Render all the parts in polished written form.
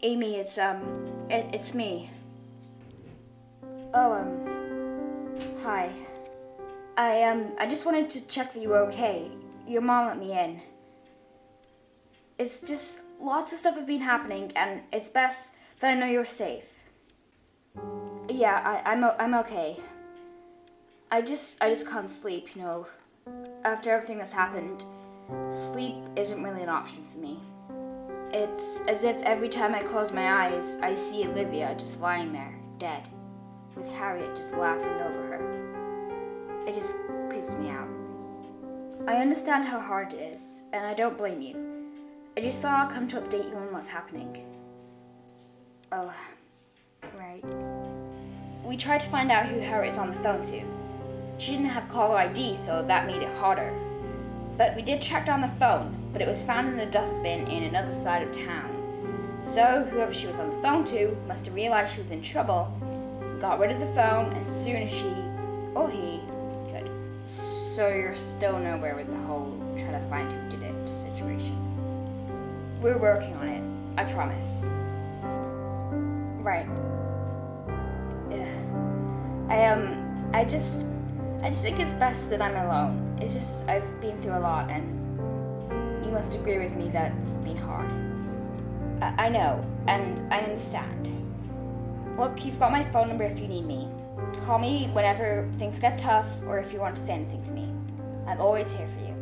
Amy, it's me. Oh, hi. I just wanted to check that you were okay. Your mom let me in. It's just lots of stuff have been happening, and it's best that I know you're safe. Yeah, I'm okay. I just can't sleep, you know. After everything that's happened, sleep isn't really an option for me. It's as if every time I close my eyes, I see Olivia just lying there, dead, with Harriet just laughing over her. It just creeps me out. I understand how hard it is, and I don't blame you. I just thought I'd come to update you on what's happening. Oh, right. We tried to find out who Harriet's on the phone to. She didn't have caller ID, so that made it harder. But we did track down the phone, but it was found in the dustbin in another side of town. So whoever she was on the phone to must have realized she was in trouble, got rid of the phone as soon as she, or he, could. So you're still nowhere with the whole try to find who did it situation. We're working on it, I promise. Right. I just think it's best that I'm alone. It's just, I've been through a lot, and you must agree with me that it's been hard. I know, and I understand. Look, you've got my phone number if you need me. Call me whenever things get tough, or if you want to say anything to me. I'm always here for you.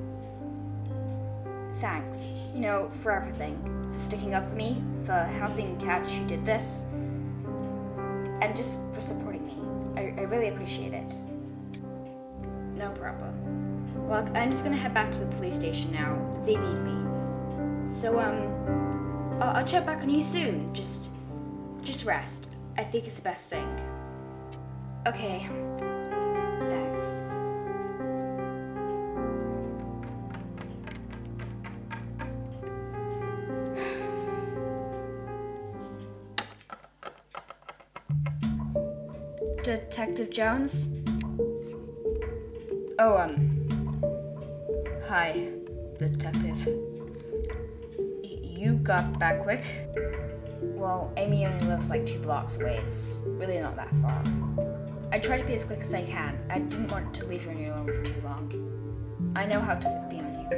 Thanks, you know, for everything. For sticking up for me, for helping catch who did this, and just for supporting me. I really appreciate it. No problem. Look, I'm just gonna head back to the police station now. They need me. So, I'll check back on you soon. Just rest. I think it's the best thing. Okay. Thanks. Detective Jones? Oh, hi, Detective. You got back quick? Well, Amy only lives like 2 blocks away. It's really not that far. I try to be as quick as I can. I didn't want to leave her on your own for too long. I know how tough it's been on you.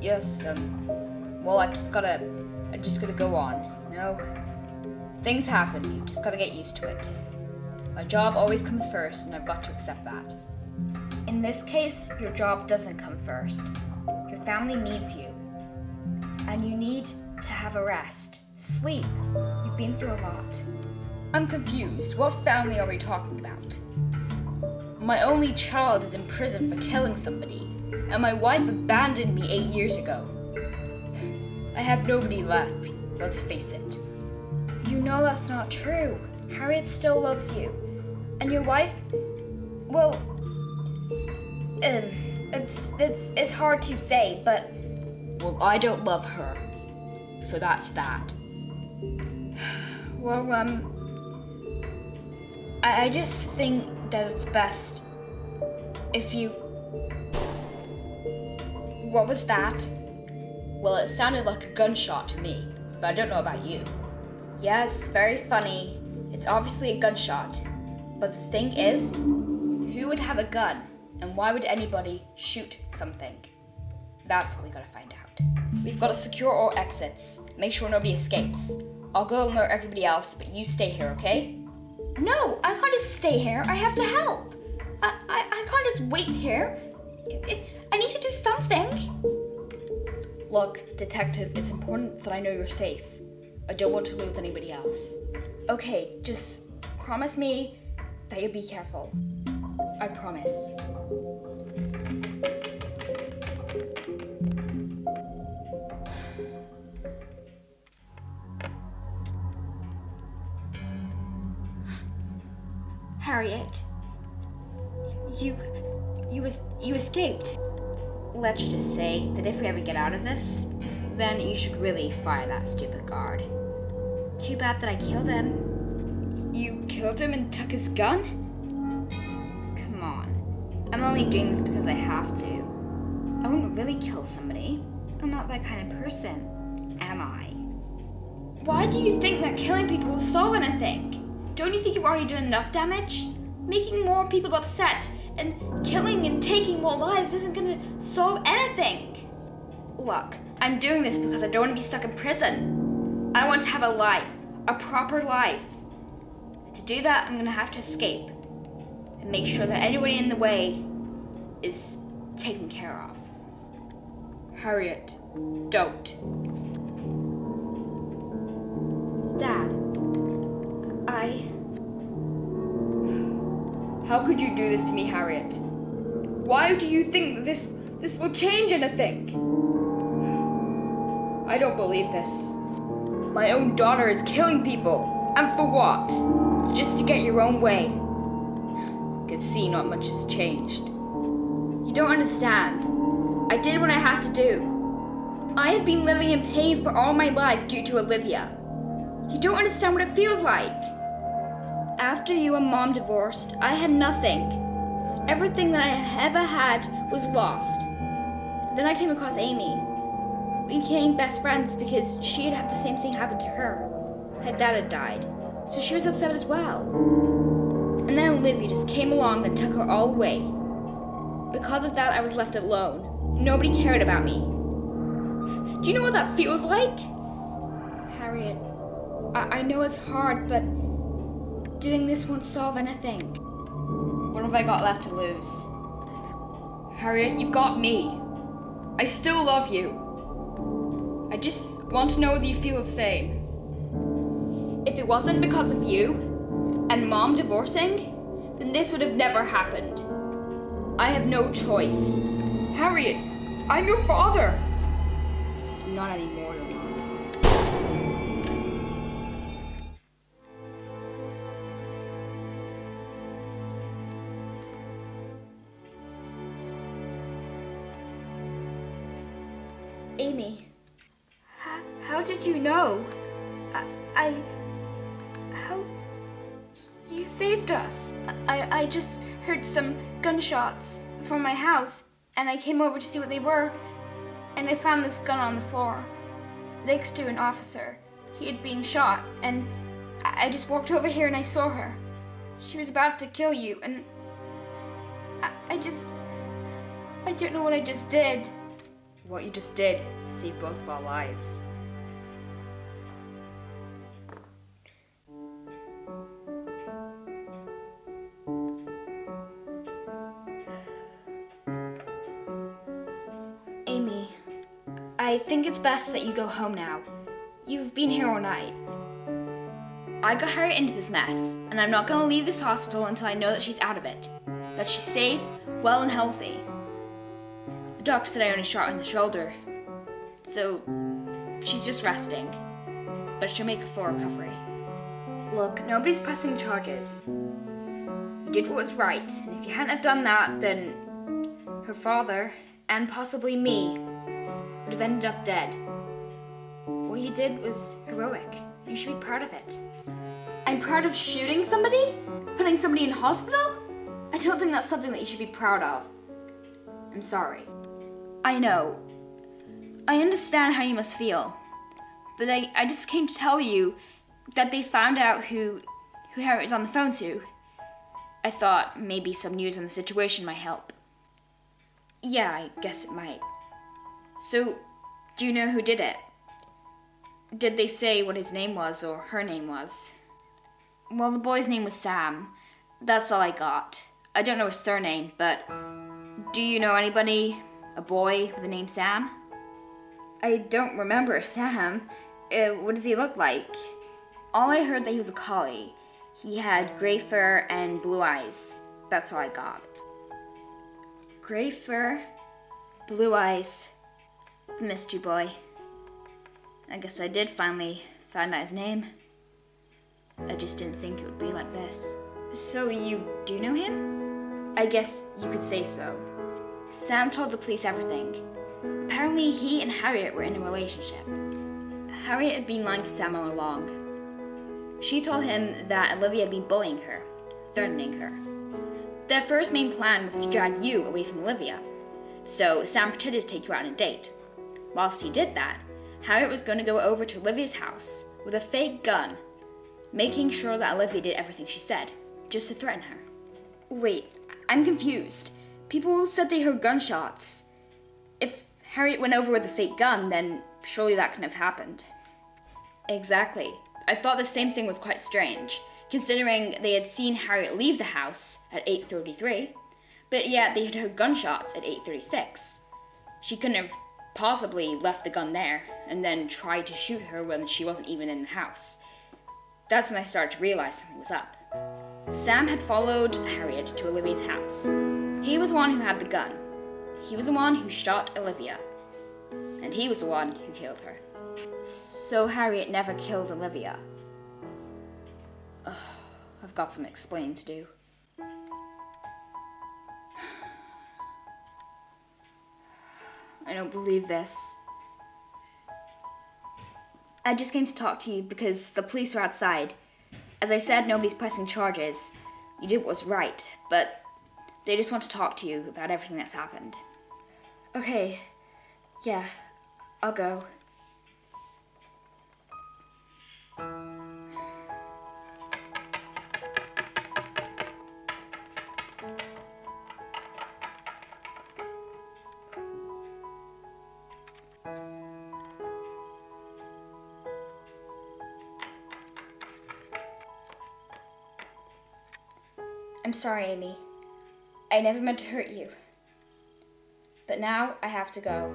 Yes, well, I just gotta go on, you know? Things happen, you just gotta get used to it. My job always comes first, and I've got to accept that. In this case, your job doesn't come first. Your family needs you. And you need to have a rest. Sleep. You've been through a lot. I'm confused. What family are we talking about? My only child is in prison for killing somebody, and my wife abandoned me 8 years ago. I have nobody left, let's face it. You know that's not true. Harriet still loves you. And your wife, well, it's hard to say, but... Well, I don't love her, so that's that. Well, I just think that it's best if you... What was that? Well, it sounded like a gunshot to me, but I don't know about you. Yes, very funny. It's obviously a gunshot. But the thing is, who would have a gun? And why would anybody shoot something? That's what we gotta find out. We've gotta secure all exits. Make sure nobody escapes. I'll go alert everybody else, but you stay here, okay? No, I can't just stay here. I have to help. I can't just wait here. I need to do something. Look, Detective, it's important that I know you're safe. I don't want to lose anybody else. Okay, just promise me that you'll be careful. I promise. Harriet, you escaped. Let's just say that if we ever get out of this, then you should really fire that stupid guard. Too bad that I killed him. You killed him and took his gun? Come on. I'm only doing this because I have to. I wouldn't really kill somebody. I'm not that kind of person, am I? Why do you think that killing people will solve anything? Don't you think you've already done enough damage? Making more people upset and killing and taking more lives isn't gonna solve anything. Look, I'm doing this because I don't want to be stuck in prison. I want to have a life, a proper life. And to do that, I'm gonna have to escape and make sure that anybody in the way is taken care of. Harriet, don't. Dad, How could you do this to me, Harriet? Why do you think that this will change anything? I don't believe this. My own daughter is killing people. And for what? Just to get your own way. I can see not much has changed. You don't understand. I did what I had to do. I have been living in pain for all my life due to Olivia. You don't understand what it feels like. After you and Mom divorced, I had nothing. Everything that I ever had was lost. Then I came across Amy. We became best friends because she had had the same thing happen to her. Her dad had died, so she was upset as well. And then Olivia just came along and took her all away. Because of that, I was left alone. Nobody cared about me. Do you know what that feels like? Harriet, I know it's hard, but doing this won't solve anything. What have I got left to lose? Harriet, you've got me. I still love you. I just want to know whether you feel the same. If it wasn't because of you and Mom divorcing, then this would have never happened. I have no choice. Harriet, I'm your father. Not anymore, you're not. Amy, how did you know? How you saved us? I just heard some gunshots from my house and I came over to see what they were and I found this gun on the floor next to an officer. He had been shot and I just walked over here and I saw her. She was about to kill you and I don't know what I just did. What you just did saved both of our lives. Amy, I think it's best that you go home now. You've been here all night. I got Harriet into this mess, and I'm not going to leave this hospital until I know that she's out of it. That she's safe, well and healthy. The doctor said I only shot her in the shoulder, so she's just resting, but she'll make a full recovery. Look, nobody's pressing charges. You did what was right, and if you hadn't have done that, then her father, and possibly me, would have ended up dead. What you did was heroic. You should be proud of it. I'm proud of shooting somebody? Putting somebody in hospital? I don't think that's something that you should be proud of. I'm sorry. I know. I understand how you must feel. But I just came to tell you that they found out who Harriet was on the phone to. I thought maybe some news on the situation might help. Yeah, I guess it might. So, do you know who did it? Did they say what his name was or her name was? Well, the boy's name was Sam. That's all I got. I don't know his surname, but do you know anybody, a boy with the name Sam? I don't remember Sam. What does he look like? All I heard that he was a collie. He had gray fur and blue eyes. That's all I got. Gray fur, blue eyes, the mystery boy. I guess I did finally find out his name. I just didn't think it would be like this. So you do know him? I guess you could say so. Sam told the police everything. Apparently he and Harriet were in a relationship. Harriet had been lying to Sam all along. She told him that Olivia had been bullying her, threatening her. Their first main plan was to drag you away from Olivia. So Sam pretended to take you out on a date. Whilst he did that, Harriet was going to go over to Olivia's house, with a fake gun, making sure that Olivia did everything she said, just to threaten her. Wait, I'm confused. People said they heard gunshots. If Harriet went over with a fake gun, then surely that couldn't have happened. Exactly. I thought the same thing was quite strange, considering they had seen Harriet leave the house at 8:33, but yet they had heard gunshots at 8:36. She couldn't have possibly left the gun there and then tried to shoot her when she wasn't even in the house. That's when I started to realize something was up. Sam had followed Harriet to Olivia's house. He was the one who had the gun. He was the one who shot Olivia. And he was the one who killed her. So Harriet never killed Olivia. Ugh, I've got some explaining to do. I don't believe this. I just came to talk to you because the police are outside. As I said, nobody's pressing charges. You did what was right, but they just want to talk to you about everything that's happened. Okay, yeah, I'll go. I'm sorry, Amy. I never meant to hurt you. But now I have to go.